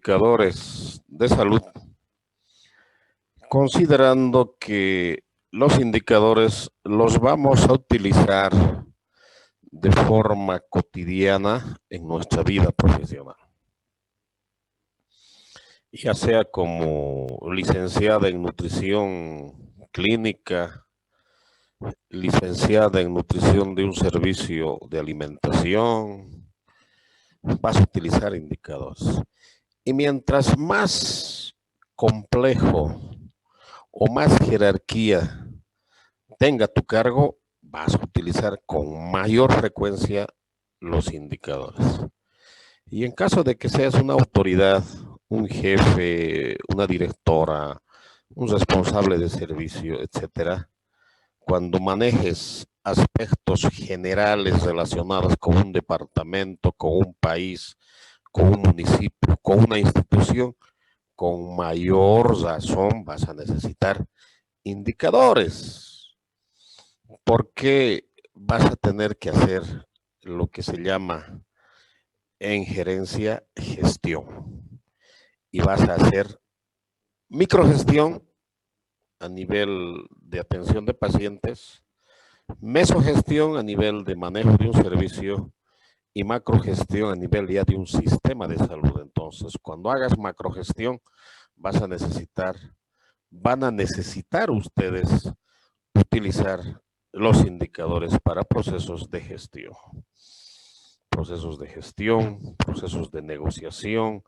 indicadores de salud, considerando que los indicadores los vamos a utilizar de forma cotidiana en nuestra vida profesional, ya sea como licenciada en nutrición clínica, licenciada en nutrición de un servicio de alimentación, vas a utilizar indicadores. Y mientras más complejo o más jerarquía tenga tu cargo, vas a utilizar con mayor frecuencia los indicadores. Y en caso de que seas una autoridad, un jefe, una directora, un responsable de servicio, etcétera, cuando manejes aspectos generales relacionados con un departamento, con un país, con un municipio, con una institución, con mayor razón vas a necesitar indicadores, porque vas a tener que hacer lo que se llama en gerencia gestión, y vas a hacer microgestión a nivel de atención de pacientes, mesogestión a nivel de manejo de un servicio y macrogestión a nivel ya de un sistema de salud. Entonces, cuando hagas macrogestión, van a necesitar ustedes utilizar los indicadores para procesos de gestión. Procesos de gestión, procesos de negociación,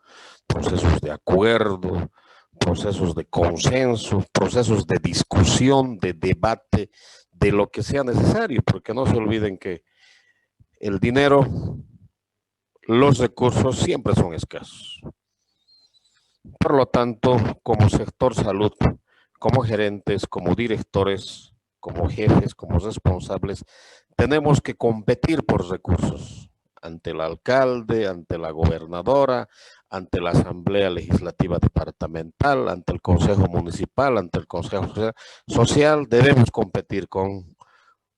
procesos de acuerdo, procesos de consenso, procesos de discusión, de debate, de lo que sea necesario, porque no se olviden que el dinero, los recursos siempre son escasos. Por lo tanto, como sector salud, como gerentes, como directores, como jefes, como responsables, tenemos que competir por recursos ante el alcalde, ante la gobernadora, ante la Asamblea Legislativa Departamental, ante el Consejo Municipal, ante el Consejo Social. Debemos competir con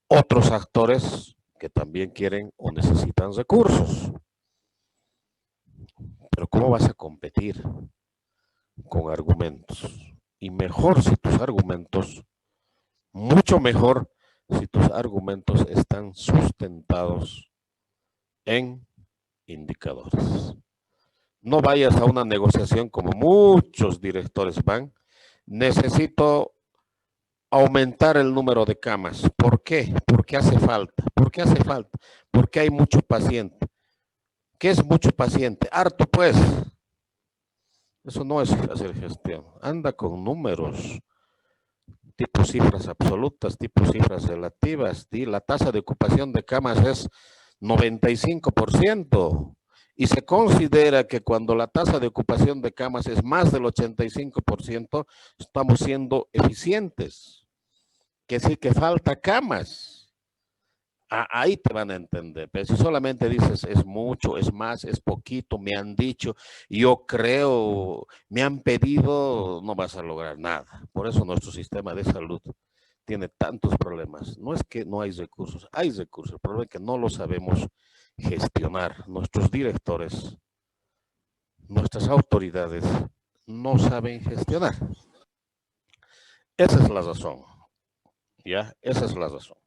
otros actores que también quieren o necesitan recursos. Pero ¿cómo vas a competir? Con argumentos. Y mejor si tus argumentos, mucho mejor si tus argumentos están sustentados en indicadores. No vayas a una negociación como muchos directores van. Necesito aumentar el número de camas. ¿Por qué? Porque hace falta. ¿Por qué hace falta? Porque hay mucho paciente. ¿Qué es mucho paciente? Harto, pues. Eso no es hacer gestión. Anda con números, tipo cifras absolutas, tipo cifras relativas. La tasa de ocupación de camas es 95%. Y se considera que cuando la tasa de ocupación de camas es más del 85%, estamos siendo eficientes. Quiere decir que falta camas. Ahí te van a entender. Pero si solamente dices es mucho, es más, es poquito, me han dicho, yo creo, me han pedido, no vas a lograr nada. Por eso nuestro sistema de salud tiene tantos problemas. No es que no hay recursos, hay recursos. El problema es que no lo sabemos gestionar. Nuestros directores, nuestras autoridades no saben gestionar. Esa es la razón. ¿Ya? Esa es la razón.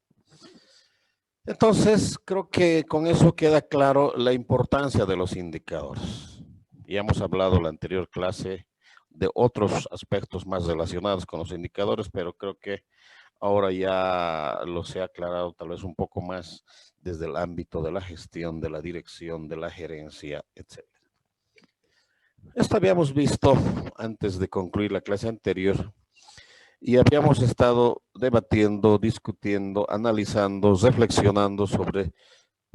Entonces, creo que con eso queda claro la importancia de los indicadores. Ya hemos hablado en la anterior clase de otros aspectos más relacionados con los indicadores, pero creo que ahora ya los he aclarado tal vez un poco más desde el ámbito de la gestión, de la dirección, de la gerencia, etc. Esto habíamos visto antes de concluir la clase anterior. Y habíamos estado debatiendo, discutiendo, analizando, reflexionando sobre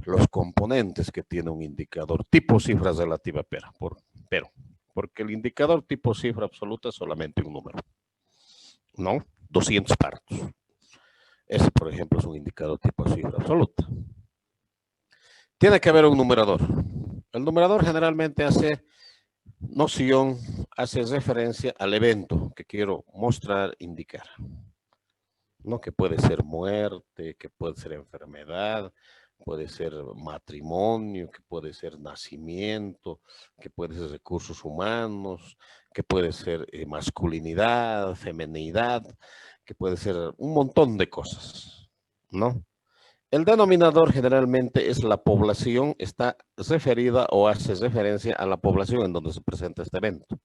los componentes que tiene un indicador tipo cifra relativa, porque el indicador tipo cifra absoluta es solamente un número, ¿no? 200 partos. Ese, por ejemplo, es un indicador tipo cifra absoluta. Tiene que haber un numerador. El numerador generalmente hace noción, hace referencia al evento que quiero mostrar, indicar. ¿No? Que puede ser muerte, que puede ser enfermedad, puede ser matrimonio, que puede ser nacimiento, que puede ser recursos humanos, que puede ser masculinidad, feminidad, que puede ser un montón de cosas, ¿no? El denominador generalmente es la población, está referida o hace referencia a la población en donde se presenta este evento.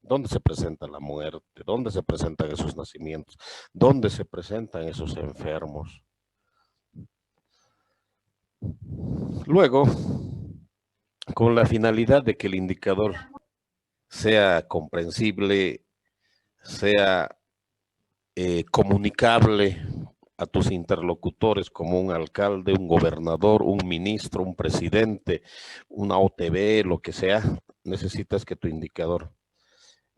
¿Dónde se presenta la muerte? ¿Dónde se presentan esos nacimientos? ¿Dónde se presentan esos enfermos? Luego, con la finalidad de que el indicador sea comprensible, sea comunicable a tus interlocutores como un alcalde, un gobernador, un ministro, un presidente, una OTB, lo que sea, necesitas que tu indicador,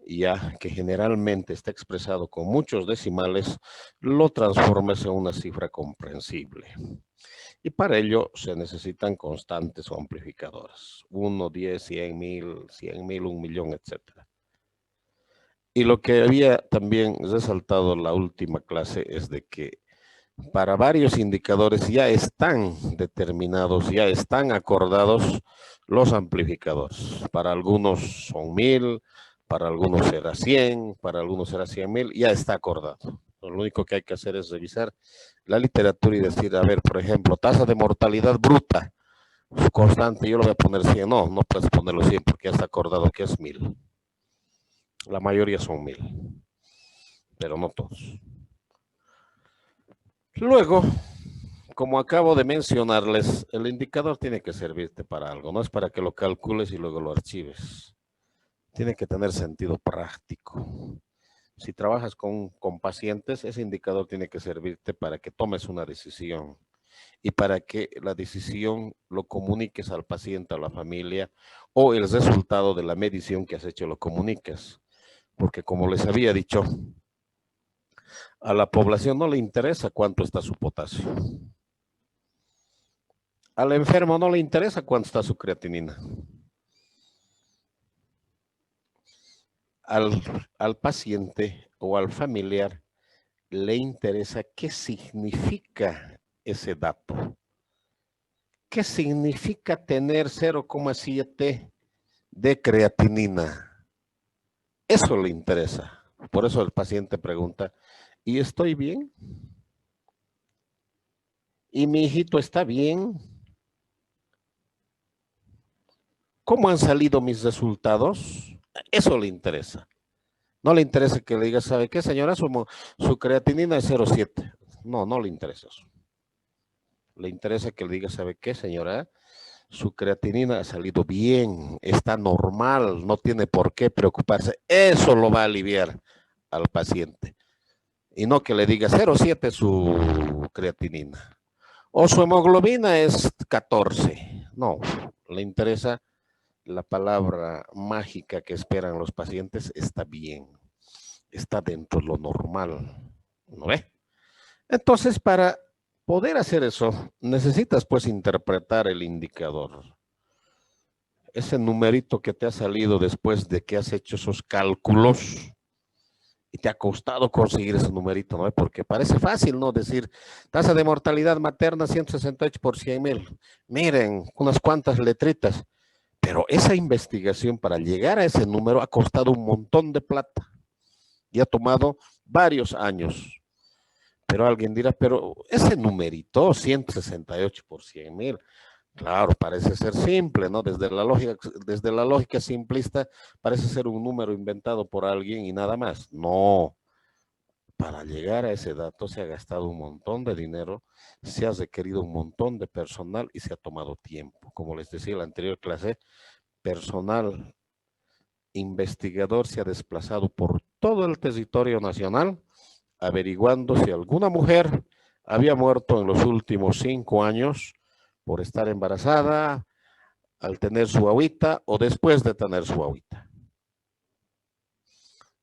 ya que generalmente está expresado con muchos decimales, lo transformes en una cifra comprensible. Y para ello se necesitan constantes o amplificadores. 1, 10, 100 mil, 1 millón, etc. Y lo que había también resaltado en la última clase es de que para varios indicadores ya están determinados, ya están acordados los amplificadores. Para algunos son 1000, para algunos será 100, para algunos será 100.000, ya está acordado. Lo único que hay que hacer es revisar la literatura y decir, a ver, por ejemplo, tasa de mortalidad bruta, su constante, yo lo voy a poner 100. No, no puedes ponerlo 100 porque ya está acordado que es 1000. La mayoría son 1000, pero no todos. Luego, como acabo de mencionarles, el indicador tiene que servirte para algo, no es para que lo calcules y luego lo archives. Tiene que tener sentido práctico. Si trabajas con pacientes, ese indicador tiene que servirte para que tomes una decisión y para que la decisión lo comuniques al paciente, a la familia, o el resultado de la medición que has hecho lo comuniques. Porque como les había dicho, a la población no le interesa cuánto está su potasio. Al enfermo no le interesa cuánto está su creatinina. Al paciente o al familiar le interesa qué significa ese dato. ¿Qué significa tener 0,7 de creatinina? Eso le interesa. Por eso el paciente pregunta, ¿y estoy bien? ¿Y mi hijito está bien? ¿Cómo han salido mis resultados? Eso le interesa. No le interesa que le diga, ¿sabe qué, señora? Su creatinina es 0,7. No, no le interesa eso. Le interesa que le diga, ¿sabe qué, señora? Su creatinina ha salido bien, está normal, no tiene por qué preocuparse. Eso lo va a aliviar al paciente. Y no que le diga 0,7 su creatinina. O su hemoglobina es 14. No, le interesa la palabra mágica que esperan los pacientes, está bien, está dentro de lo normal, ¿no ve? Entonces, para poder hacer eso, necesitas pues interpretar el indicador. Ese numerito que te ha salido después de que has hecho esos cálculos y te ha costado conseguir ese numerito, ¿no? Porque parece fácil, ¿no? Decir, tasa de mortalidad materna 168 por 100.000. Miren, unas cuantas letritas. Pero esa investigación para llegar a ese número ha costado un montón de plata y ha tomado varios años. Pero alguien dirá, pero ese numerito, 168 por 100.000, claro, parece ser simple, ¿no? Desde la lógica simplista parece ser un número inventado por alguien y nada más. No, para llegar a ese dato se ha gastado un montón de dinero, se ha requerido un montón de personal y se ha tomado tiempo. Como les decía en la anterior clase, personal investigador se ha desplazado por todo el territorio nacional averiguando si alguna mujer había muerto en los últimos 5 años por estar embarazada, al tener su agüita o después de tener su agüita.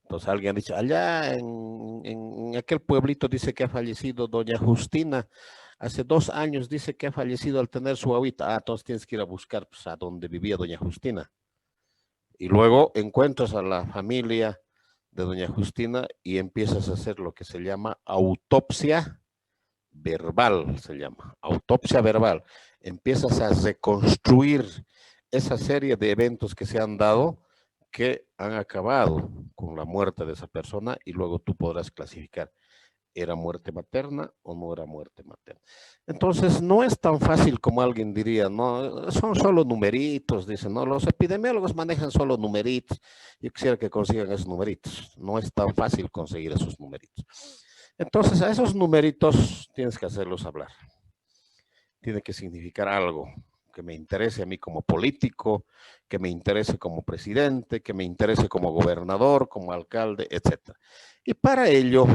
Entonces alguien ha dicho, allá en aquel pueblito dice que ha fallecido doña Justina, hace 2 años dice que ha fallecido al tener su agüita. Ah, entonces tienes que ir a buscar pues, a donde vivía doña Justina. Y luego encuentras a la familia de doña Justina y empiezas a hacer lo que se llama autopsia verbal, se llama, autopsia verbal. Empiezas a reconstruir esa serie de eventos que se han dado que han acabado con la muerte de esa persona y luego tú podrás clasificar, ¿era muerte materna o no era muerte materna? Entonces, no es tan fácil como alguien diría, no, son solo numeritos, dicen, no, los epidemiólogos manejan solo numeritos. Yo quisiera que consigan esos numeritos. No es tan fácil conseguir esos numeritos. Entonces, a esos numeritos tienes que hacerlos hablar. Tiene que significar algo que me interese a mí como político, que me interese como presidente, que me interese como gobernador, como alcalde, etc. Y para ello,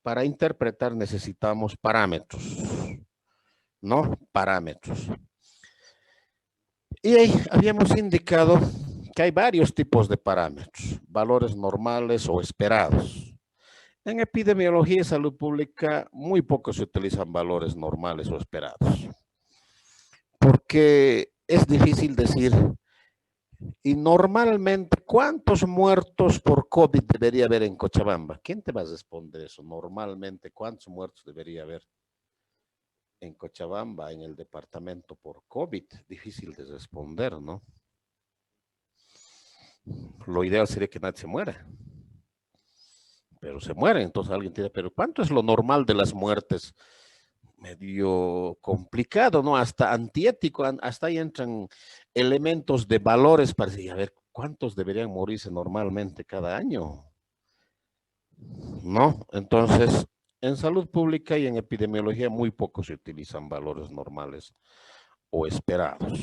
para interpretar necesitamos parámetros, ¿no? Parámetros. Y ahí habíamos indicado que hay varios tipos de parámetros, valores normales o esperados. En epidemiología y salud pública muy poco se utilizan valores normales o esperados, porque es difícil decir, y normalmente, ¿cuántos muertos por COVID debería haber en Cochabamba? ¿Quién te va a responder eso? Normalmente, ¿cuántos muertos debería haber en Cochabamba, en el departamento por COVID? Difícil de responder, ¿no? Lo ideal sería que nadie se muera. Pero se mueren, entonces alguien tiene, pero ¿cuánto es lo normal de las muertes? Medio complicado, ¿no? Hasta antiético, hasta ahí entran elementos de valores para decir, a ver, ¿cuántos deberían morirse normalmente cada año? ¿No? Entonces, en salud pública y en epidemiología muy poco se utilizan valores normales o esperados,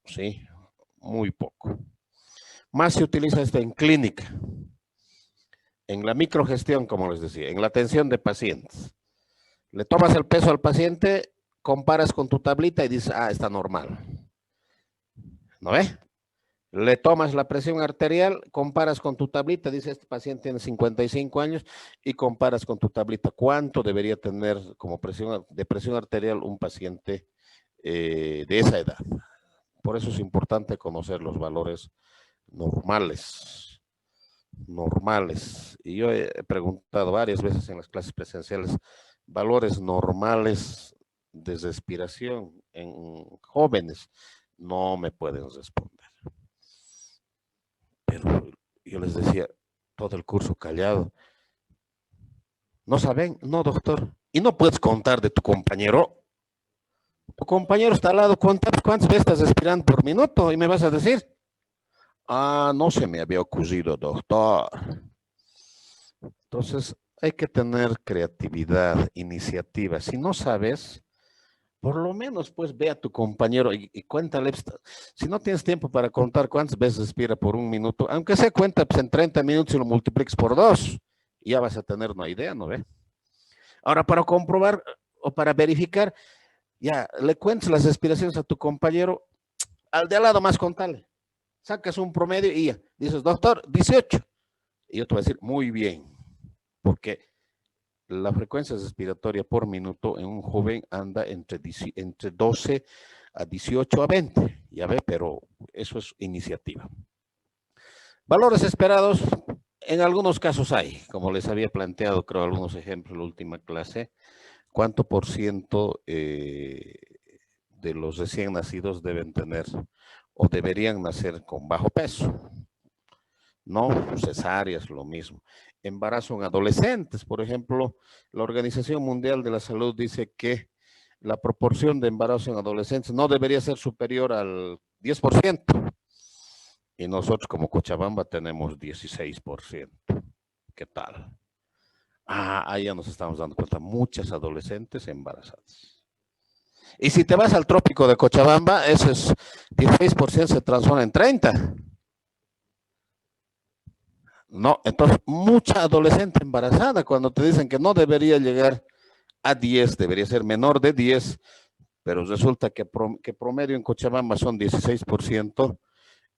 ¿sí? Muy poco. Más se utiliza esto en clínica, en la microgestión, como les decía, en la atención de pacientes. Le tomas el peso al paciente, comparas con tu tablita y dices, ah, está normal. ¿No ves? Le tomas la presión arterial, comparas con tu tablita, dice este paciente tiene 55 años y comparas con tu tablita cuánto debería tener como presión arterial un paciente de esa edad. Por eso es importante conocer los valores normales. Y yo he preguntado varias veces en las clases presenciales, valores normales de respiración en jóvenes, no me pueden responder. Pero yo les decía, todo el curso callado. ¿No saben? No, doctor. ¿Y no puedes contar de tu compañero? Tu compañero está al lado, ¿cuántas veces estás respirando por minuto? Y me vas a decir, ah, no se me había ocurrido, doctor. Entonces, hay que tener creatividad, iniciativa. Si no sabes, por lo menos pues ve a tu compañero y cuéntale, si no tienes tiempo para contar cuántas veces respira por un minuto, aunque se cuenta pues, en 30 minutos y lo multipliques por 2, ya vas a tener una idea, ¿no ve? Ahora, para comprobar o para verificar, ya le cuentas las respiraciones a tu compañero, al de al lado más contale. Sacas un promedio y ya, dices, doctor, 18. Y yo te voy a decir, muy bien, porque la frecuencia respiratoria por minuto en un joven anda entre 12 a 18 a 20, ya ve, pero eso es iniciativa. Valores esperados, en algunos casos hay, como les había planteado, creo, algunos ejemplos en la última clase, ¿cuánto por ciento de los recién nacidos deben tener o deberían nacer con bajo peso? No, cesáreas, lo mismo. Embarazo en adolescentes, por ejemplo, la Organización Mundial de la Salud dice que la proporción de embarazo en adolescentes no debería ser superior al 10%. Y nosotros como Cochabamba tenemos 16%. ¿Qué tal? Ah, ahí ya nos estamos dando cuenta, muchas adolescentes embarazadas. Y si te vas al trópico de Cochabamba, eso es 16% se transforma en 30%. No, entonces mucha adolescente embarazada cuando te dicen que no debería llegar a 10, debería ser menor de 10, pero resulta que promedio en Cochabamba son 16%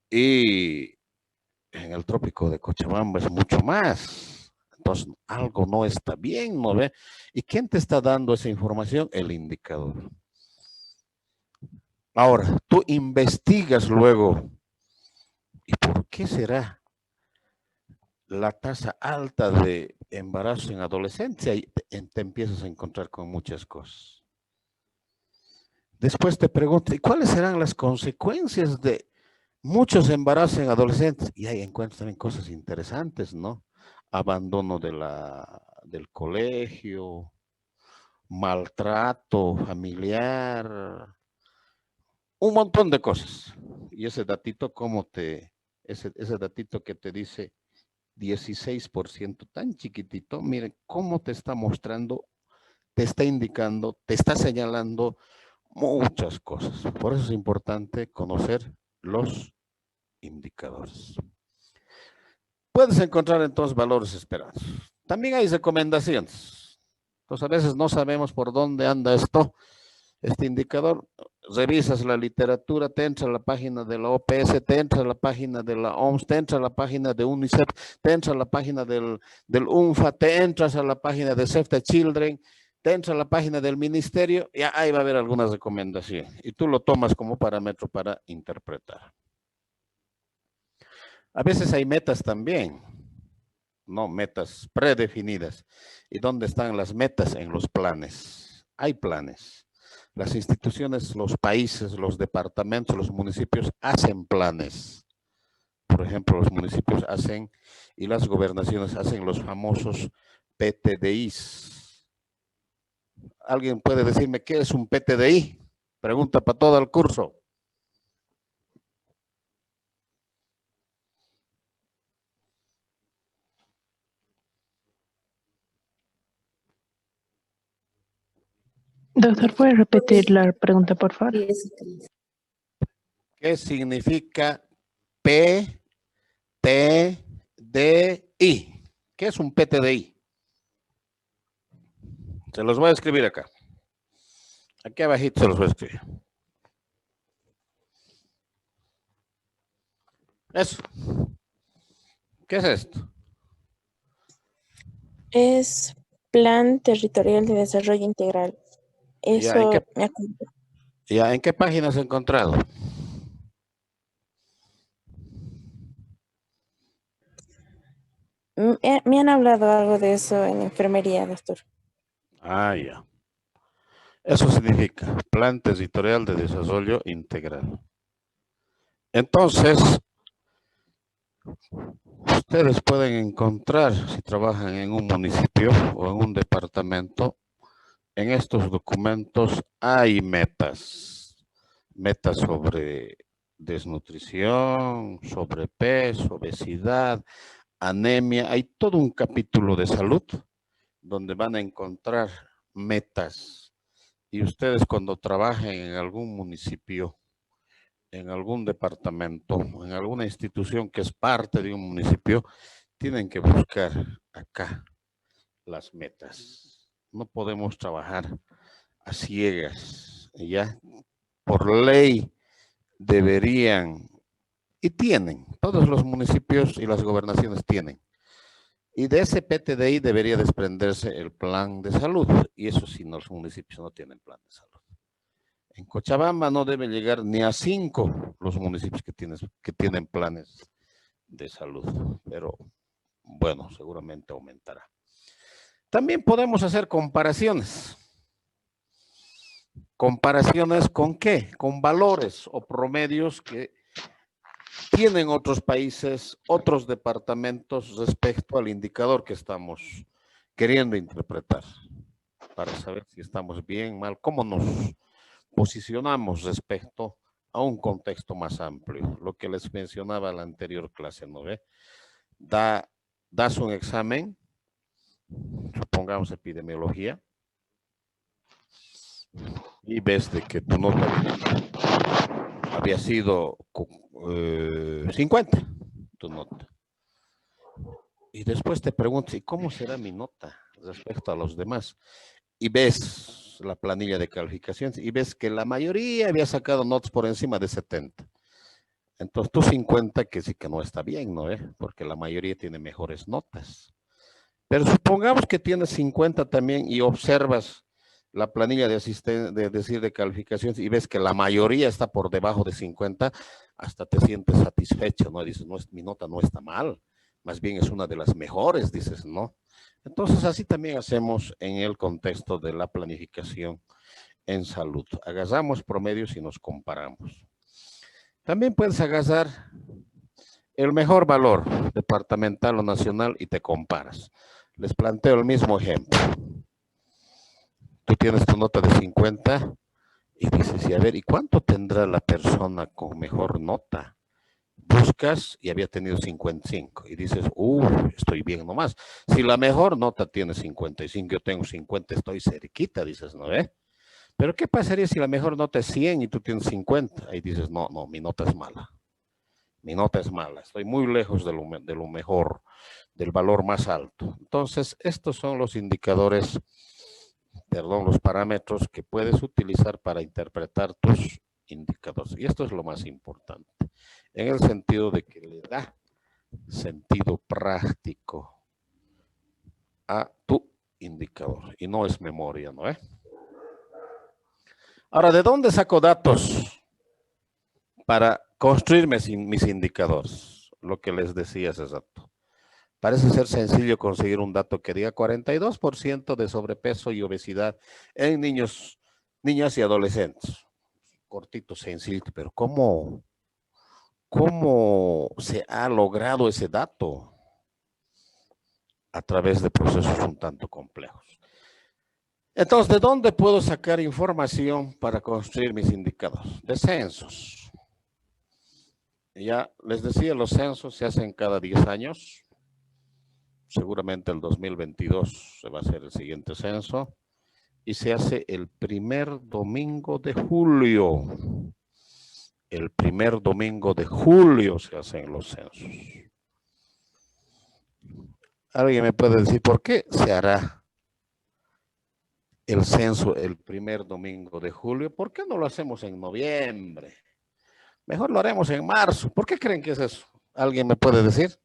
y en el trópico de Cochabamba es mucho más. Entonces algo no está bien, ¿no ve? ¿Y quién te está dando esa información? El indicador. Ahora, tú investigas luego, ¿y por qué será la tasa alta de embarazo en adolescencia y te empiezas a encontrar con muchas cosas. Después te pregunto, ¿y cuáles serán las consecuencias de muchos embarazos en adolescentes? Y ahí encuentras también cosas interesantes, ¿no? Abandono del colegio, maltrato familiar, un montón de cosas. Y ese datito, ese datito que te dice 16%, tan chiquitito, miren cómo te está mostrando, te está indicando, te está señalando muchas cosas. Por eso es importante conocer los indicadores. Puedes encontrar entonces valores esperados. También hay recomendaciones. Entonces a veces no sabemos por dónde anda este indicador. Revisas la literatura, te entra a la página de la OPS, te entra a la página de la OMS, te entra a la página de UNICEF, te entra a la página del UNFA, te entras a la página de Save the Children, te entra a la página del ministerio, y ahí va a haber algunas recomendaciones. Y tú lo tomas como parámetro para interpretar. A veces hay metas también, no metas predefinidas. ¿Y dónde están las metas? En los planes. Hay planes. Las instituciones, los países, los departamentos, los municipios hacen planes. Por ejemplo, los municipios hacen y las gobernaciones hacen los famosos PTDIs. ¿Alguien puede decirme qué es un PTDI? Pregunta para todo el curso. Doctor, ¿puede repetir la pregunta, por favor? ¿Qué significa PTDI? ¿Qué es un PTDI? Se los voy a escribir acá. Aquí abajito se los voy a escribir. Eso. ¿Qué es esto? Es Plan Territorial de Desarrollo Integral. Eso me acuerdo. ¿Ya en qué página has encontrado? Me han hablado algo de eso en enfermería, doctor. Ah, ya. Eso significa Plan Territorial de Desarrollo Integral. Entonces, ustedes pueden encontrar, si trabajan en un municipio o en un departamento, en estos documentos hay metas. Metas sobre desnutrición, sobrepeso, obesidad, anemia. Hay todo un capítulo de salud donde van a encontrar metas. Y ustedes cuando trabajen en algún municipio, en algún departamento, en alguna institución que es parte de un municipio, tienen que buscar acá las metas. No podemos trabajar a ciegas, ¿ya? Por ley deberían, y tienen, todos los municipios y las gobernaciones tienen. Y de ese PTDI debería desprenderse el plan de salud. Y eso sí, los municipios no tienen plan de salud. En Cochabamba no debe llegar ni a 5 los municipios que tienen planes de salud. Pero bueno, seguramente aumentará. También podemos hacer comparaciones. ¿Comparaciones con qué? Con valores o promedios que tienen otros países, otros departamentos respecto al indicador que estamos queriendo interpretar para saber si estamos bien, mal, cómo nos posicionamos respecto a un contexto más amplio. Lo que les mencionaba en la anterior clase, ¿no ve? Das un examen, supongamos epidemiología, y ves de que tu nota había sido 50, tu nota. Y después te preguntas, ¿y cómo será mi nota respecto a los demás? Y ves la planilla de calificaciones y ves que la mayoría había sacado notas por encima de 70. Entonces tú 50 que sí que no está bien, ¿no? Porque la mayoría tiene mejores notas. Pero supongamos que tienes 50 también y observas la planilla de calificaciones y ves que la mayoría está por debajo de 50, hasta te sientes satisfecho, ¿no? Dices, no, mi nota no está mal, más bien es una de las mejores, dices, ¿no? Entonces, así también hacemos en el contexto de la planificación en salud. Agarramos promedios y nos comparamos. También puedes agarrar el mejor valor departamental o nacional y te comparas. Les planteo el mismo ejemplo. Tú tienes tu nota de 50 y dices, y a ver, ¿y cuánto tendrá la persona con mejor nota? Buscas y había tenido 55 y dices, estoy bien nomás. Si la mejor nota tiene 55, yo tengo 50, estoy cerquita, dices, ¿no ve? Pero ¿qué pasaría si la mejor nota es 100 y tú tienes 50? Ahí dices, no, mi nota es mala. Mi nota es mala, estoy muy lejos de lo mejor, del valor más alto. Entonces, estos son los indicadores, los parámetros que puedes utilizar para interpretar tus indicadores. Y esto es lo más importante, en el sentido de que le da sentido práctico a tu indicador y no es memoria, ¿no? Ahora, ¿de dónde saco datos para construir mis indicadores? Lo que les decía hace rato. Parece ser sencillo conseguir un dato que diga 42% de sobrepeso y obesidad en niños, niñas y adolescentes. Cortito, sencillo, pero ¿cómo se ha logrado ese dato? A través de procesos un tanto complejos. Entonces, ¿de dónde puedo sacar información para construir mis indicadores? De censos. Ya les decía, los censos se hacen cada 10 años. Seguramente el 2022 se va a hacer el siguiente censo. Y se hace el primer domingo de julio. El primer domingo de julio se hacen los censos. ¿Alguien me puede decir por qué se hará el censo el primer domingo de julio? ¿Por qué no lo hacemos en noviembre? Mejor lo haremos en marzo. ¿Por qué creen que es eso? ¿Alguien me puede decir?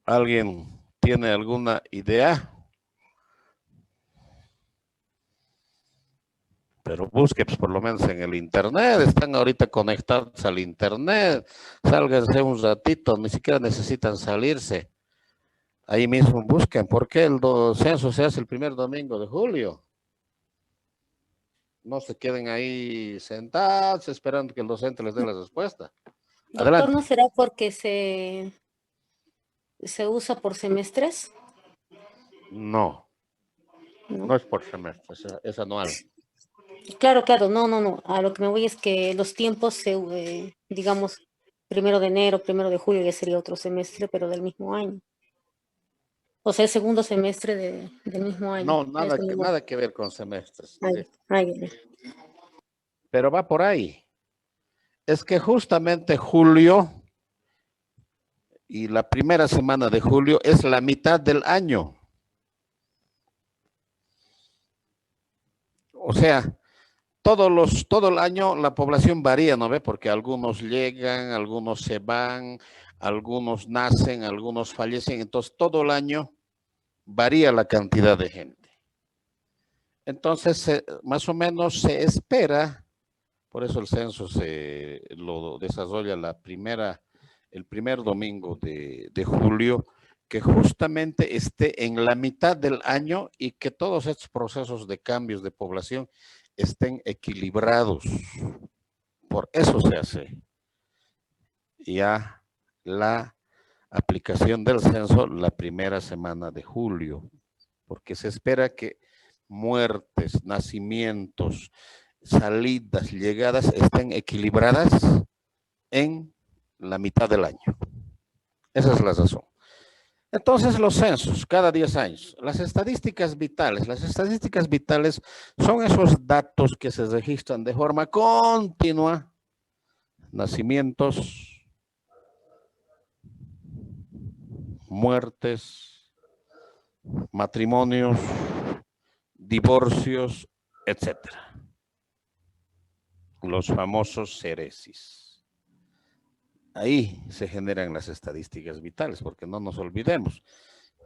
¿Alguien tiene alguna idea? Pero busque pues, por lo menos en el internet. Están ahorita conectados al internet. Sálganse un ratito, ni siquiera necesitan salirse. Ahí mismo busquen. ¿Por qué el censo se hace el primer domingo de julio? No se queden ahí sentados esperando que el docente les dé la respuesta. Adelante. Doctor, ¿no será porque se usa por semestres? No es por semestre, es anual. Claro, no. A lo que me voy es que los tiempos, digamos, 1 de enero, 1 de julio ya sería otro semestre, pero del mismo año. O sea, el segundo semestre del mismo año. No, nada que ver con semestres. Pero va por ahí. Es que justamente julio y la primera semana de julio es la mitad del año. O sea, todo el año la población varía, ¿no ve? Porque algunos llegan, algunos se van, algunos nacen, algunos fallecen. Entonces, todo el año varía la cantidad de gente. Entonces, más o menos se espera, por eso el censo se lo desarrolla el primer domingo de julio, que justamente esté en la mitad del año y que todos estos procesos de cambios de población estén equilibrados. Por eso se hace ya la aplicación del censo la primera semana de julio, porque se espera que muertes, nacimientos, salidas, llegadas estén equilibradas en la mitad del año. Esa es la razón. Entonces, los censos, cada 10 años, las estadísticas vitales son esos datos que se registran de forma continua, nacimientos, muertes, matrimonios, divorcios, etcétera. Los famosos seresis. Ahí se generan las estadísticas vitales, porque no nos olvidemos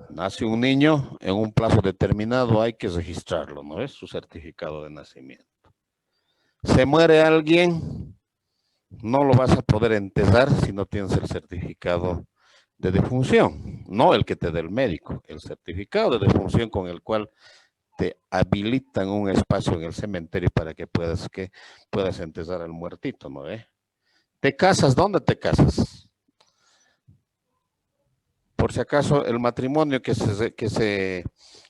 Nace un niño, en un plazo determinado hay que registrarlo, ¿no es? Su certificado de nacimiento. Se muere alguien, no lo vas a poder enterrar si no tienes el certificado de defunción, no el que te dé el médico, el certificado de defunción con el cual te habilitan un espacio en el cementerio para que puedas enterrar al muertito, ¿no? ¿Te casas? ¿Dónde te casas? Por si acaso, el matrimonio que se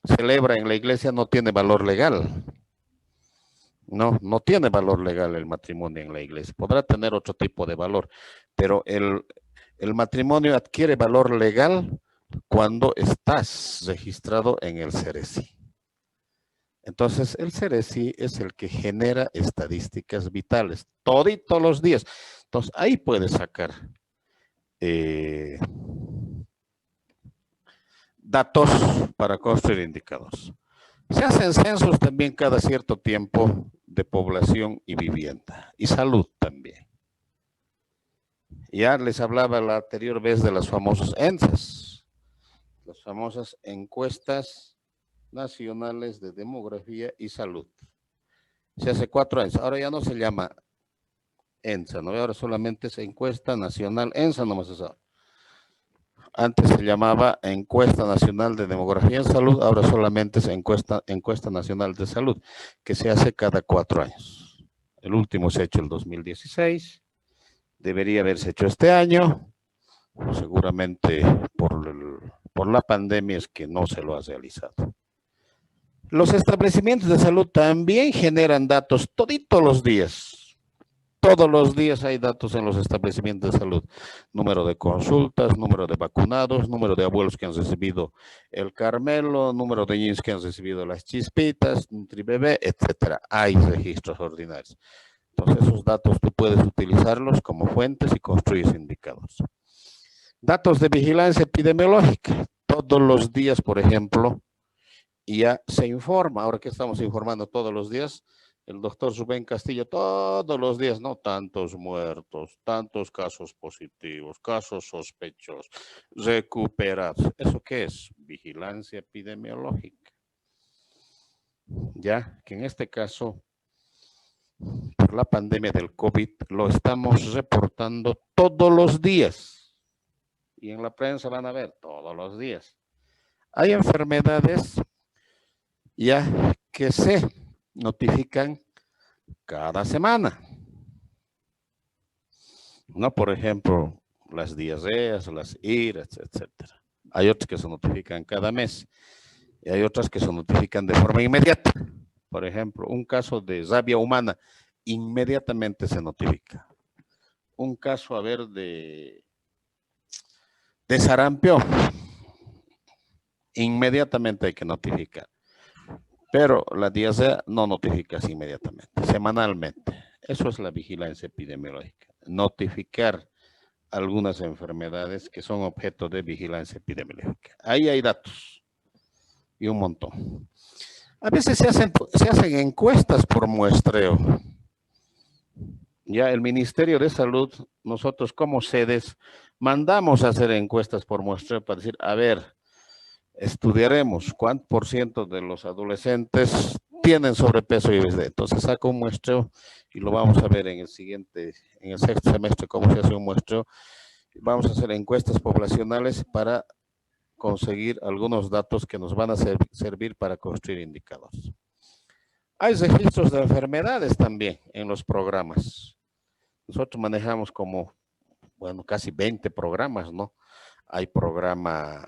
celebra en la iglesia no tiene valor legal. No tiene valor legal el matrimonio en la iglesia. Podrá tener otro tipo de valor, pero el matrimonio adquiere valor legal cuando estás registrado en el CERESI. Entonces, el CERESI es el que genera estadísticas vitales todos los días. Entonces, ahí puedes sacar datos para construir indicadores. Se hacen censos también cada cierto tiempo de población y vivienda, y salud también. Ya les hablaba la anterior vez de las famosas ENSAs, las famosas encuestas nacionales de demografía y salud. Se hace 4 años, ahora ya no se llama ENSA, ¿no? Ahora solamente es encuesta nacional, ENSA nomás es ahora. Antes se llamaba Encuesta Nacional de Demografía en Salud, ahora solamente es Encuesta Nacional de Salud, que se hace cada 4 años. El último se ha hecho el 2016, debería haberse hecho este año, seguramente por la pandemia es que no se lo ha realizado. Los establecimientos de salud también generan datos toditos los días. Todos los días hay datos en los establecimientos de salud. Número de consultas, número de vacunados, número de abuelos que han recibido el Carmelo, número de niños que han recibido las chispitas, NutriBebé, etcétera. Hay registros ordinarios. Entonces, esos datos tú puedes utilizarlos como fuentes y construir indicadores. Datos de vigilancia epidemiológica. Todos los días, por ejemplo, ya se informa. Ahora que estamos informando todos los días, el doctor Rubén Castillo todos los días, no tantos muertos, tantos casos positivos, casos sospechosos, recuperados. ¿Eso qué es? Vigilancia epidemiológica. Ya que en este caso, por la pandemia del COVID, lo estamos reportando todos los días. Y en la prensa van a ver todos los días. Hay enfermedades ya que se notifican cada semana. No, por ejemplo, las diarreas, las iras, etcétera. Hay otras que se notifican cada mes y hay otras que se notifican de forma inmediata. Por ejemplo, un caso de rabia humana inmediatamente se notifica. Un caso, a ver, de sarampión, inmediatamente hay que notificar. Pero la diarrea no notificas inmediatamente, semanalmente. Eso es la vigilancia epidemiológica. Notificar algunas enfermedades que son objeto de vigilancia epidemiológica. Ahí hay datos y un montón. A veces se hacen encuestas por muestreo. Ya el Ministerio de Salud, nosotros como sedes, mandamos a hacer encuestas por muestreo para decir, a ver, estudiaremos cuánto por ciento de los adolescentes tienen sobrepeso y obesidad. Entonces saco un muestreo y lo vamos a ver en el sexto semestre, cómo se hace un muestreo. Vamos a hacer encuestas poblacionales para conseguir algunos datos que nos van a servir para construir indicadores. Hay registros de enfermedades también en los programas. Nosotros manejamos casi 20 programas, ¿no? Hay programa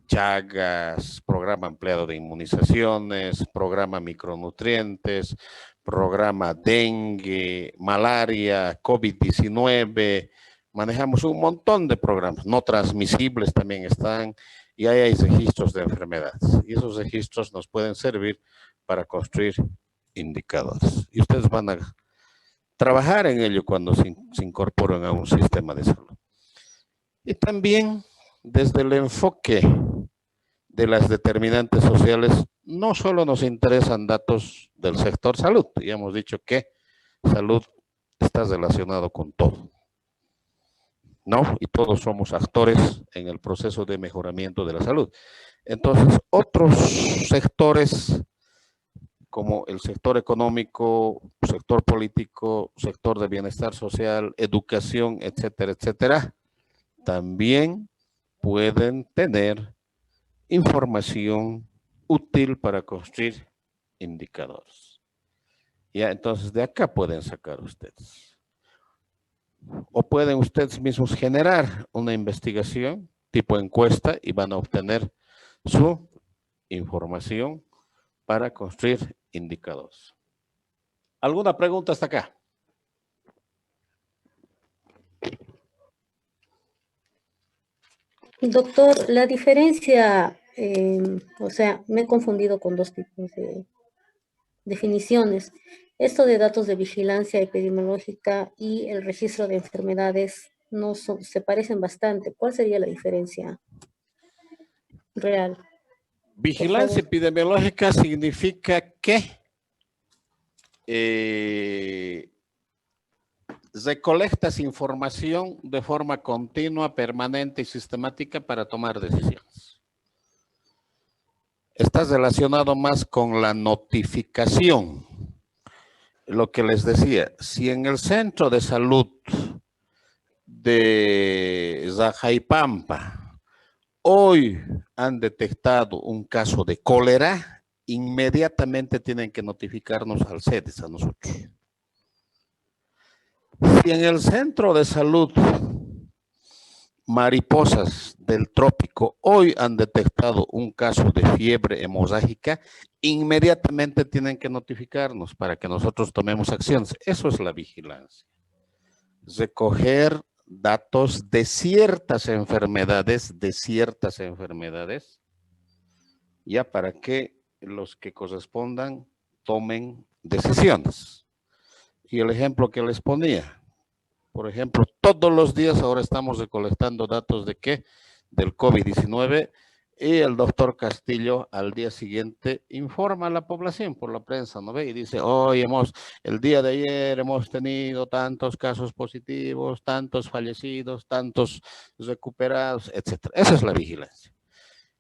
Chagas, programa ampliado de inmunizaciones, programa micronutrientes, programa dengue, malaria, COVID-19. Manejamos un montón de programas, no transmisibles también están, y ahí hay registros de enfermedades. Y esos registros nos pueden servir para construir indicadores. Y ustedes van a trabajar en ello cuando se incorporen a un sistema de salud. Y también desde el enfoque de las determinantes sociales, no solo nos interesan datos del sector salud, ya hemos dicho que salud está relacionado con todo. ¿no? Y todos somos actores en el proceso de mejoramiento de la salud. Entonces, otros sectores, como el sector económico, sector político, sector de bienestar social, educación, etcétera, etcétera, también pueden tener información útil para construir indicadores. Ya, entonces de acá pueden sacar ustedes. O pueden ustedes mismos generar una investigación tipo encuesta y van a obtener su información para construir indicadores. ¿Alguna pregunta hasta acá? Doctor, la diferencia, o sea, me he confundido con dos tipos de definiciones. Esto de datos de vigilancia epidemiológica y el registro de enfermedades no son, se parecen bastante. ¿Cuál sería la diferencia real? Vigilancia epidemiológica significa que recolectas información de forma continua, permanente y sistemática para tomar decisiones. Está relacionado más con la notificación. Lo que les decía, si en el centro de salud de Zajaipampa hoy han detectado un caso de cólera, inmediatamente tienen que notificarnos al CEDES, a nosotros. Si en el centro de salud Mariposas del Trópico hoy han detectado un caso de fiebre hemorrágica, inmediatamente tienen que notificarnos para que nosotros tomemos acciones. Eso es la vigilancia. Recoger datos de ciertas enfermedades, ya para que los que correspondan tomen decisiones. Y el ejemplo que les ponía, por ejemplo, todos los días ahora estamos recolectando datos de qué, del COVID-19, y el doctor Castillo al día siguiente informa a la población por la prensa, ¿no ve? Y dice, hoy el día de ayer hemos tenido tantos casos positivos, tantos fallecidos, tantos recuperados, etcétera. Esa es la vigilancia.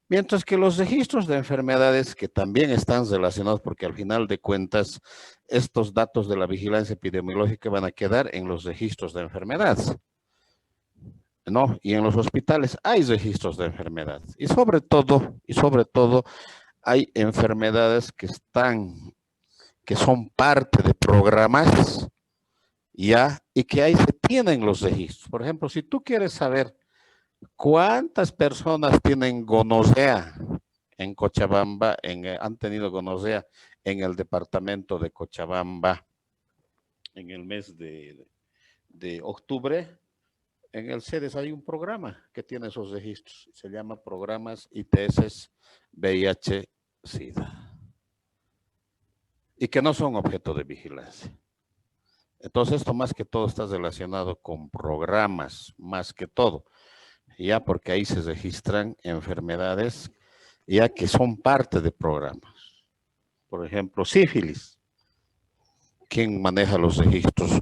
Mientras que los registros de enfermedades, que también están relacionados, porque al final de cuentas, estos datos de la vigilancia epidemiológica van a quedar en los registros de enfermedades. ¿No? Y en los hospitales hay registros de enfermedades. Y sobre todo, hay enfermedades que son parte de programas, ¿ya? Y que ahí se tienen los registros. Por ejemplo, si tú quieres saber cuántas personas tienen gonorrea en Cochabamba, han tenido gonorrea en el departamento de Cochabamba en el mes de octubre, en el CEDES hay un programa que tiene esos registros. Se llama Programas ITS VIH-Sida. Y que no son objeto de vigilancia. Entonces, esto más que todo está relacionado con programas, más que todo. Ya porque ahí se registran enfermedades ya que son parte de programas. Por ejemplo, sífilis. ¿Quién maneja los registros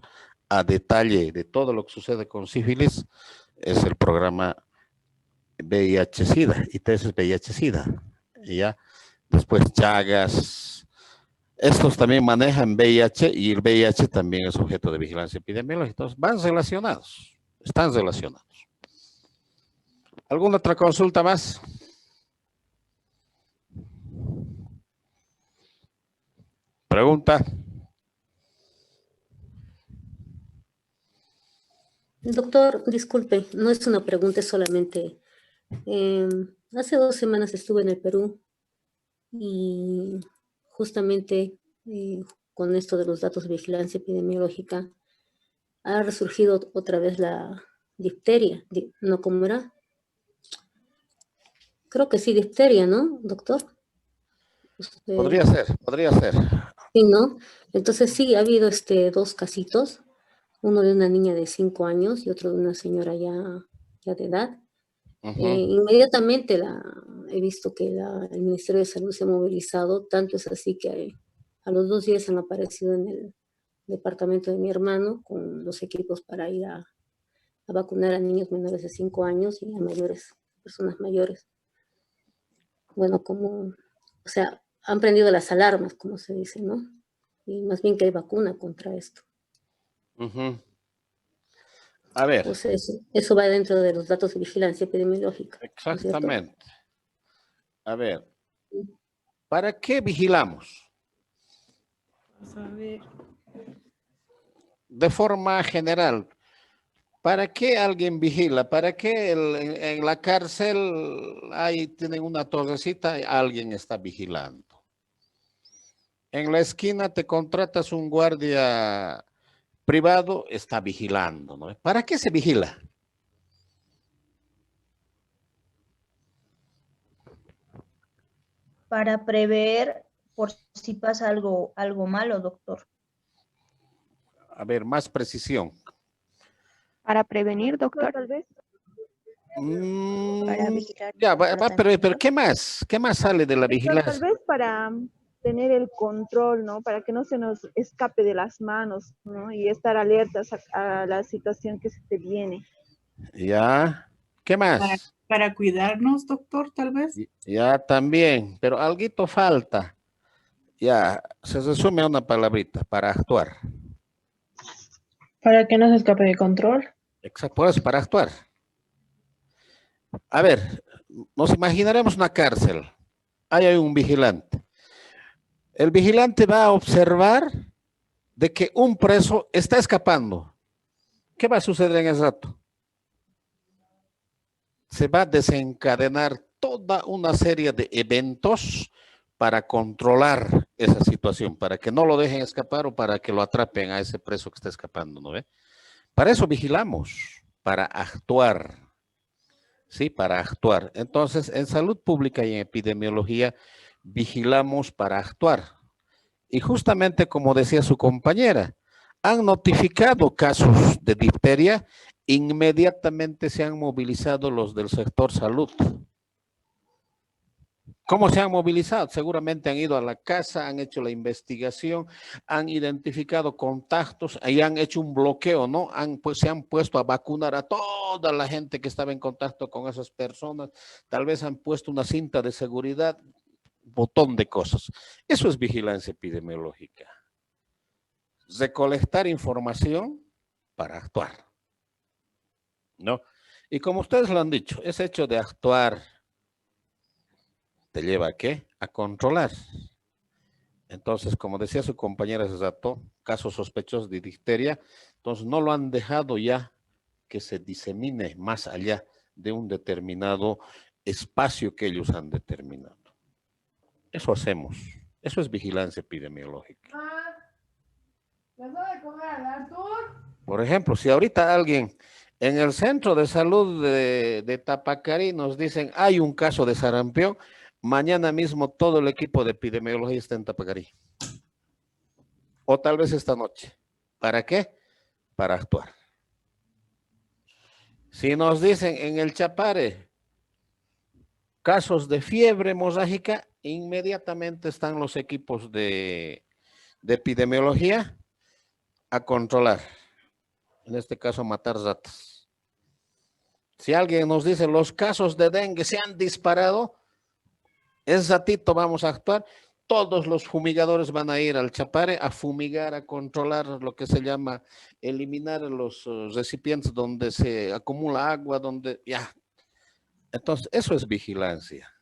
a detalle de todo lo que sucede con sífilis? Es el programa VIH-Sida, ITS VIH-Sida. Ya, después Chagas. Estos también manejan VIH y el VIH también es objeto de vigilancia epidemiológica. Entonces, van relacionados, están relacionados. ¿Alguna otra consulta más? ¿Pregunta? Doctor, disculpe, no es una pregunta, es solamente, hace 2 semanas estuve en el Perú y justamente con esto de los datos de vigilancia epidemiológica ha resurgido otra vez la difteria, ¿no? ¿Cómo era? Creo que sí, difteria, ¿no, doctor? Podría ser, podría ser. Sí, ¿no? Entonces sí, ha habido 2 casitos, uno de una niña de 5 años y otro de una señora ya de edad. Inmediatamente he visto que el Ministerio de Salud se ha movilizado, tanto es así que a los 2 días han aparecido en el departamento de mi hermano con los equipos para ir a a vacunar a niños menores de 5 años y a mayores, personas mayores. Bueno, o sea, han prendido las alarmas, como se dice, ¿no? Y más bien que hay vacuna contra esto. A ver. O sea, eso va dentro de los datos de vigilancia epidemiológica. Exactamente. A ver, ¿para qué vigilamos? Vamos a ver. De forma general, ¿para qué alguien vigila? ¿Para qué en la cárcel tienen una torrecita y alguien está vigilando? En la esquina te contratas un guardia privado, está vigilando, ¿no? ¿Para qué se vigila? Para prever por si pasa algo malo, doctor. A ver, más precisión. Para prevenir, doctor. Tal vez. Para vigilar. Ya, pero ¿qué más? ¿Qué más sale de la vigilancia? Tal vez para tener el control, ¿no? Para que no se nos escape de las manos, ¿no? Y estar alertas a la situación que se te viene. Ya. ¿Qué más? Para cuidarnos, doctor, tal vez. Ya también, pero alguito falta. Ya, se resume a una palabrita, para actuar. Para que no se escape de control. Exacto, por eso, para actuar. A ver, nos imaginaremos una cárcel. Ahí hay un vigilante. El vigilante va a observar de que un preso está escapando. ¿Qué va a suceder en ese rato? Se va a desencadenar toda una serie de eventos para controlar esa situación, para que no lo dejen escapar o para que lo atrapen a ese preso que está escapando, ¿no ve? Para eso vigilamos, para actuar, ¿sí? Para actuar. Entonces, en salud pública y en epidemiología, vigilamos para actuar. Y justamente como decía su compañera, han notificado casos de difteria, inmediatamente se han movilizado los del sector salud. ¿Cómo se han movilizado? Seguramente han ido a la casa, han hecho la investigación, han identificado contactos y han hecho un bloqueo, ¿no? Se han puesto a vacunar a toda la gente que estaba en contacto con esas personas. Tal vez han puesto una cinta de seguridad, un montón de cosas. Eso es vigilancia epidemiológica. Recolectar información para actuar, ¿no? Y como ustedes lo han dicho, ese hecho de actuar te lleva ¿a qué? A controlar. Entonces, como decía su compañera hace rato, casos sospechosos de difteria, entonces no lo han dejado ya que se disemine más allá de un determinado espacio que ellos han determinado. Eso hacemos. Eso es vigilancia epidemiológica. Por ejemplo, si ahorita alguien en el centro de salud de Tapacarí nos dicen hay un caso de sarampión, mañana mismo todo el equipo de epidemiología está en Tapacarí. O tal vez esta noche. ¿Para qué? Para actuar. Si nos dicen en el Chapare casos de fiebre hemorrágica, inmediatamente están los equipos de epidemiología a controlar. En este caso, matar ratas. Si alguien nos dice los casos de dengue se han disparado, ese ratito vamos a actuar. Todos los fumigadores van a ir al Chapare a fumigar, a controlar lo que se llama eliminar los recipientes donde se acumula agua, donde ya. Entonces, eso es vigilancia.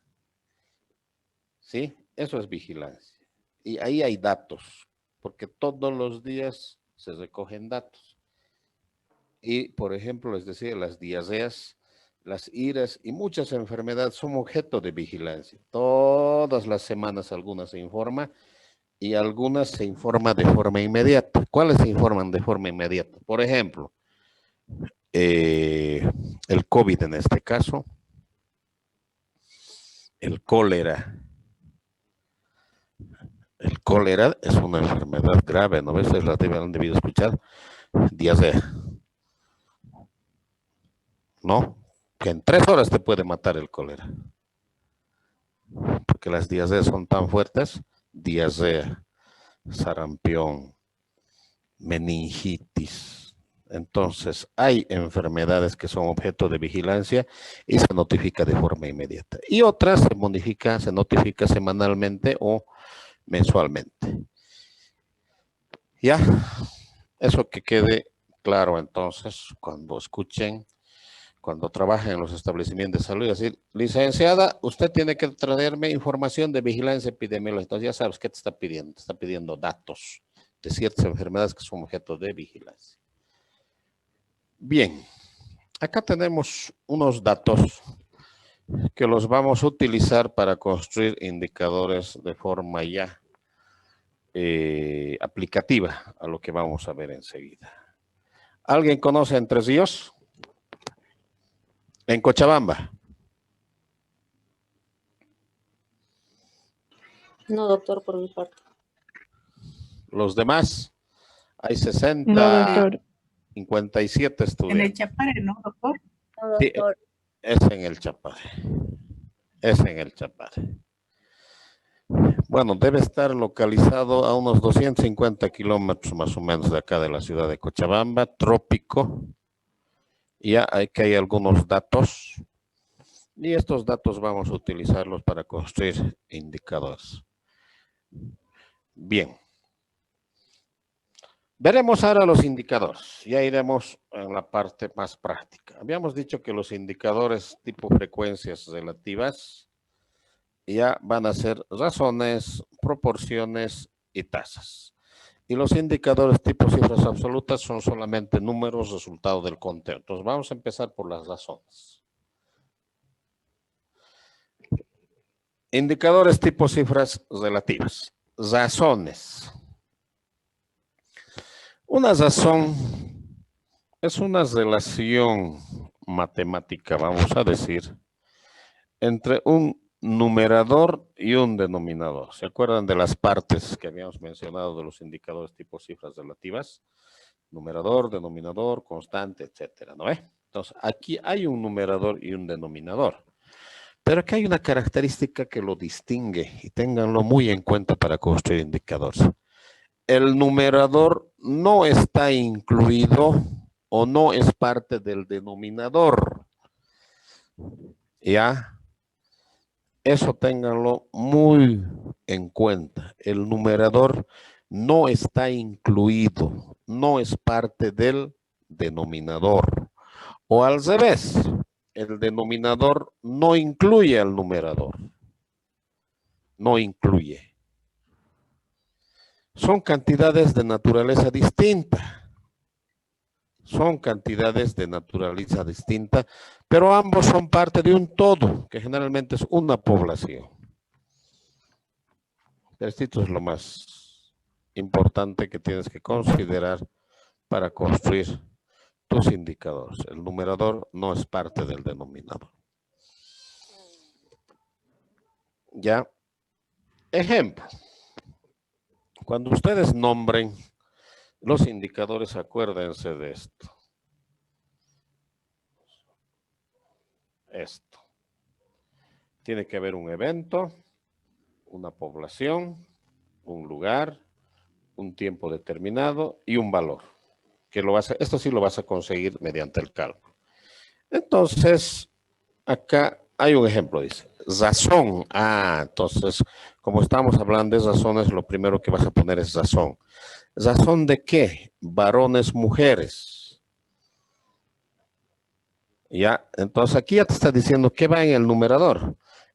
¿Sí? Eso es vigilancia. Y ahí hay datos, porque todos los días se recogen datos. Y, por ejemplo, les decía, las diarreas, las iras y muchas enfermedades son objeto de vigilancia. Todas las semanas algunas se informa y algunas se informa de forma inmediata. ¿Cuáles se informan de forma inmediata? Por ejemplo, el COVID en este caso, el cólera. El cólera es una enfermedad grave, ¿no ves? Han debido escuchar. Diarrea. ¿No? Que en 3 horas te puede matar el cólera. Porque las diarreas son tan fuertes. Diarrea, sarampión, meningitis, Entonces, hay enfermedades que son objeto de vigilancia y se notifica de forma inmediata. Y otras se notifica semanalmente o mensualmente. Ya, eso que quede claro entonces cuando escuchen, cuando trabajen en los establecimientos de salud, y decir, licenciada, usted tiene que traerme información de vigilancia epidemiológica. Entonces ya sabes qué te está pidiendo. Te está pidiendo datos de ciertas enfermedades que son objeto de vigilancia. Bien, acá tenemos unos datos que los vamos a utilizar para construir indicadores de forma ya aplicativa a lo que vamos a ver enseguida. ¿Alguien conoce Entre Ríos? En Cochabamba. No, doctor, por mi parte. Los demás, hay 60, No, doctor. 57 En estudiantes. el Chapare, ¿no, doctor? No, Sí, doctor. es en el Chapare. Es en el Chapare. Bueno, debe estar localizado a unos 250 kilómetros más o menos de acá de la ciudad de Cochabamba, trópico. Ya que hay algunos datos. Y estos datos vamos a utilizarlos para construir indicadores. Bien. Veremos ahora los indicadores. Ya iremos en la parte más práctica. Habíamos dicho que los indicadores tipo frecuencias relativas ya van a ser razones, proporciones y tasas. Y los indicadores tipo cifras absolutas son solamente números, resultado del conteo. Entonces vamos a empezar por las razones. Indicadores tipo cifras relativas. Razones. Una razón es una relación matemática, vamos a decir, entre un numerador y un denominador. ¿Se acuerdan de las partes que habíamos mencionado de los indicadores tipo cifras relativas? Numerador, denominador, constante, etcétera, ¿no ve? Entonces, aquí hay un numerador y un denominador. Pero aquí hay una característica que lo distingue y ténganlo muy en cuenta para construir indicadores. El numerador no está incluido o no es parte del denominador. ¿Ya? Eso ténganlo muy en cuenta. El numerador no está incluido, no es parte del denominador. O al revés, el denominador no incluye al numerador. No incluye. Son cantidades de naturaleza distinta. Son cantidades de naturaleza distinta, pero ambos son parte de un todo, que generalmente es una población. Esto es lo más importante que tienes que considerar para construir tus indicadores. El numerador no es parte del denominador. ¿Ya? Ejemplo. Cuando ustedes nombren los indicadores, acuérdense de esto. Esto. Tiene que haber un evento, una población, un lugar, un tiempo determinado y un valor. Esto sí lo vas a conseguir mediante el cálculo. Entonces, acá hay un ejemplo, dice, razón. Entonces, como estamos hablando de razones, lo primero que vas a poner es razón. ¿Razón de qué? Varones, mujeres. Ya, entonces aquí ya te está diciendo qué va en el numerador.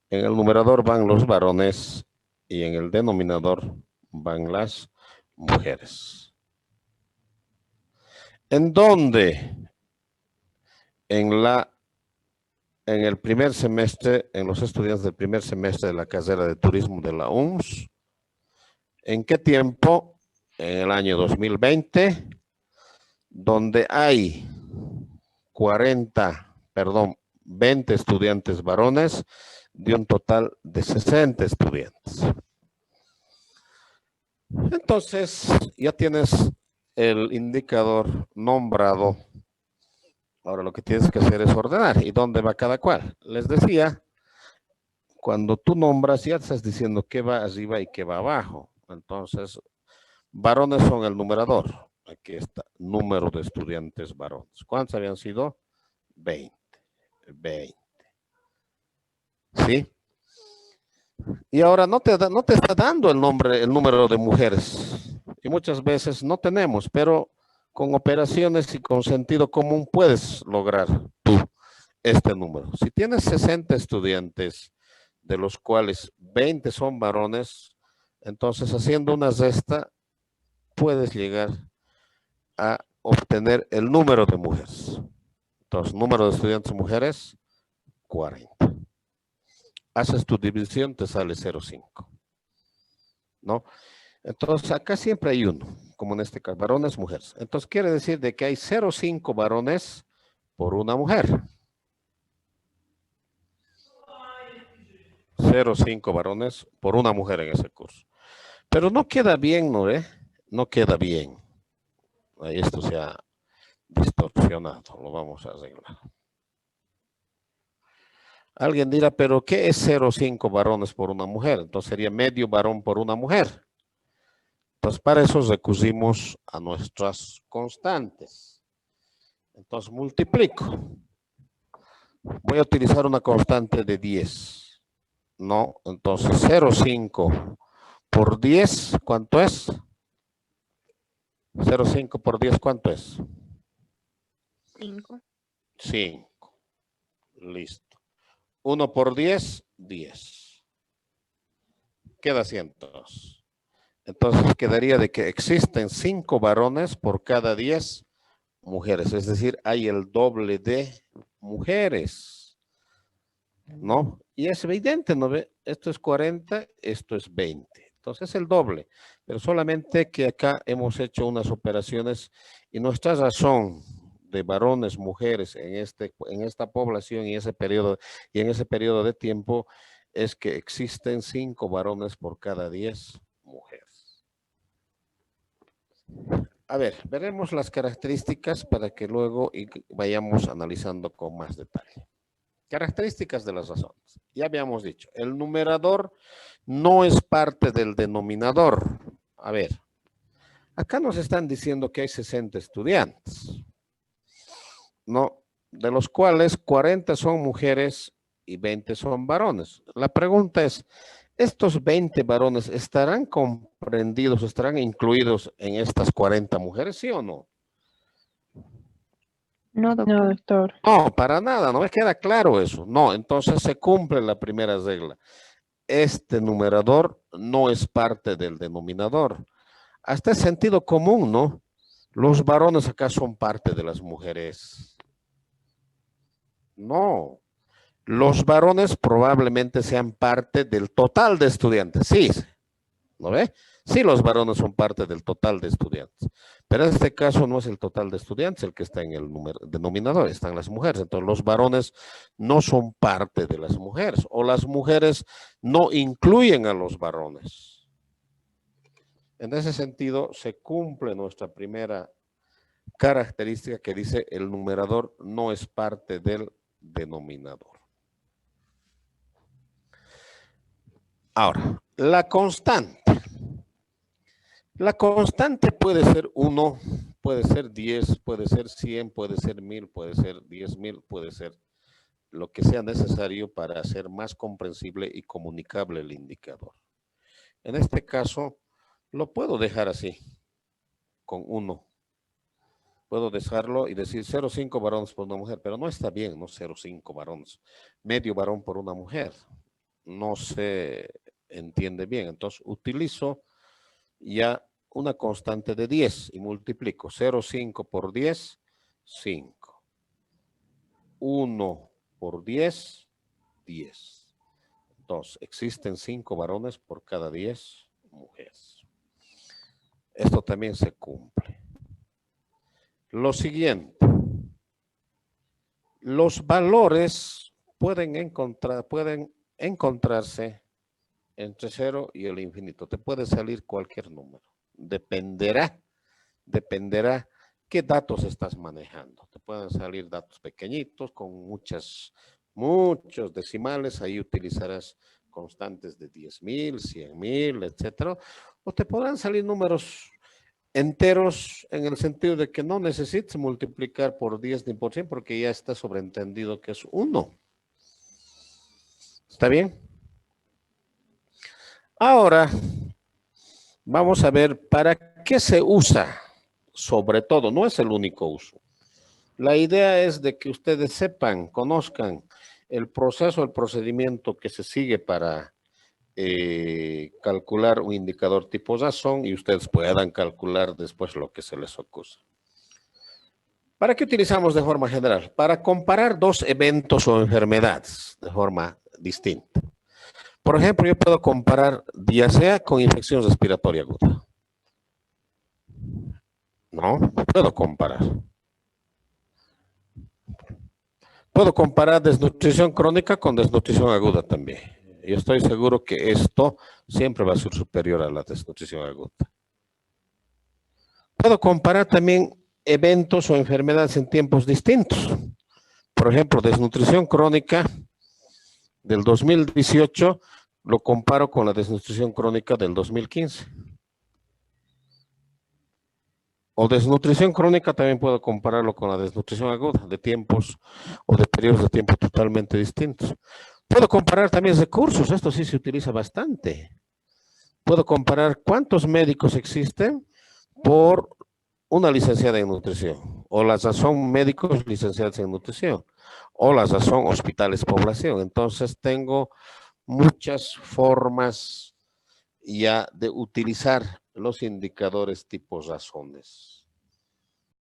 En el numerador van los varones y en el denominador van las mujeres. ¿En dónde? En el primer semestre, en los estudiantes del primer semestre de la carrera de turismo de la UNS. ¿En qué tiempo? En el año 2020, donde hay 20 estudiantes varones de un total de 60 estudiantes. Entonces, ya tienes el indicador nombrado. Ahora lo que tienes que hacer es ordenar. ¿Y dónde va cada cual? Les decía, cuando tú nombras, ya estás diciendo qué va arriba y qué va abajo. Entonces, varones son el numerador. Aquí está, número de estudiantes varones. ¿Cuántos habían sido? 20. 20. ¿Sí? Y ahora no te está dando el número de mujeres. Y muchas veces no tenemos, pero con operaciones y con sentido común puedes lograr tú este número. Si tienes 60 estudiantes, de los cuales 20 son varones, entonces haciendo una resta puedes llegar a obtener el número de mujeres. Entonces, número de estudiantes mujeres, 40. Haces tu división, te sale 0,5. ¿No? Entonces, acá siempre hay uno, como en este caso, varones, mujeres. Entonces, quiere decir de que hay 0,5 varones por una mujer. 0,5 varones por una mujer en ese curso. Pero no queda bien, ¿no ve? No queda bien. Ahí esto se ha distorsionado. Lo vamos a arreglar. Alguien dirá, pero ¿qué es 0,5 varones por una mujer? Entonces sería medio varón por una mujer. Entonces para eso recurrimos a nuestras constantes. Entonces multiplico. Voy a utilizar una constante de 10. No, entonces 0,5 por 10, ¿cuánto es? 0,5 por 10, ¿cuánto es? 5. 5. Listo. 1 por 10, 10. Queda 102. Entonces quedaría de que existen 5 varones por cada 10 mujeres. Es decir, hay el doble de mujeres. ¿No? Y es evidente, ¿no ve? Esto es 40, esto es 20. Entonces es el doble. Pero solamente que acá hemos hecho unas operaciones y nuestra razón de varones, mujeres en esta población y en ese periodo de tiempo es que existen 5 varones por cada 10 mujeres. A ver, veremos las características para que luego vayamos analizando con más detalle. Características de las razones. Ya habíamos dicho, el numerador no es parte del denominador. A ver, acá nos están diciendo que hay 60 estudiantes, ¿no? De los cuales 40 son mujeres y 20 son varones. La pregunta es, ¿estos 20 varones estarán comprendidos, estarán incluidos en estas 40 mujeres, sí o no? No, doctor. No, doctor. No, para nada, no me queda claro eso. No, entonces se cumple la primera regla. Este numerador no es parte del denominador. Hasta es sentido común, ¿no? Los varones acá son parte de las mujeres. No. Los varones probablemente sean parte del total de estudiantes. Sí, ¿no ve? Sí, los varones son parte del total de estudiantes. Pero en este caso no es el total de estudiantes el que está en el denominador, están las mujeres. Entonces los varones no son parte de las mujeres o las mujeres no incluyen a los varones. En ese sentido se cumple nuestra primera característica que dice el numerador no es parte del denominador. Ahora, la constante. La constante puede ser 1, puede ser 10, puede ser 100, puede ser 1000, puede ser 10,000, puede ser lo que sea necesario para hacer más comprensible y comunicable el indicador. En este caso, lo puedo dejar así, con 1. Puedo dejarlo y decir 0,5 varones por una mujer, pero no está bien, no 0,5 varones. Medio varón por una mujer. No se entiende bien. Entonces, utilizo ya una constante de 10 y multiplico 0,5 por 10, 5. 1 por 10, 10. Entonces, existen 5 varones por cada 10 mujeres. Esto también se cumple. Lo siguiente. Los valores pueden encontrarse entre 0 y el infinito. Te puede salir cualquier número. Dependerá qué datos estás manejando. Te pueden salir datos pequeñitos con muchos decimales. Ahí utilizarás constantes de 10,000, 100,000, etcétera. O te podrán salir números enteros en el sentido de que no necesites multiplicar por 10 ni por 100 porque ya está sobreentendido que es 1. ¿Está bien? Ahora, vamos a ver para qué se usa, sobre todo, no es el único uso. La idea es de que ustedes sepan, conozcan el proceso, el procedimiento que se sigue para calcular un indicador tipo razón y ustedes puedan calcular después lo que se les acusa. ¿Para qué utilizamos de forma general? Para comparar dos eventos o enfermedades de forma distinta. Por ejemplo, yo puedo comparar diarrea con infección respiratoria aguda. No, puedo comparar. Puedo comparar desnutrición crónica con desnutrición aguda también. Yo estoy seguro que esto siempre va a ser superior a la desnutrición aguda. Puedo comparar también eventos o enfermedades en tiempos distintos. Por ejemplo, desnutrición crónica del 2018 lo comparo con la desnutrición crónica del 2015. O desnutrición crónica también puedo compararlo con la desnutrición aguda de tiempos o de periodos de tiempo totalmente distintos. Puedo comparar también recursos, esto sí se utiliza bastante. Puedo comparar cuántos médicos existen por una licenciada en nutrición, o las son médicos licenciados en nutrición, o las son hospitales población. Entonces tengo muchas formas ya de utilizar los indicadores tipo razones.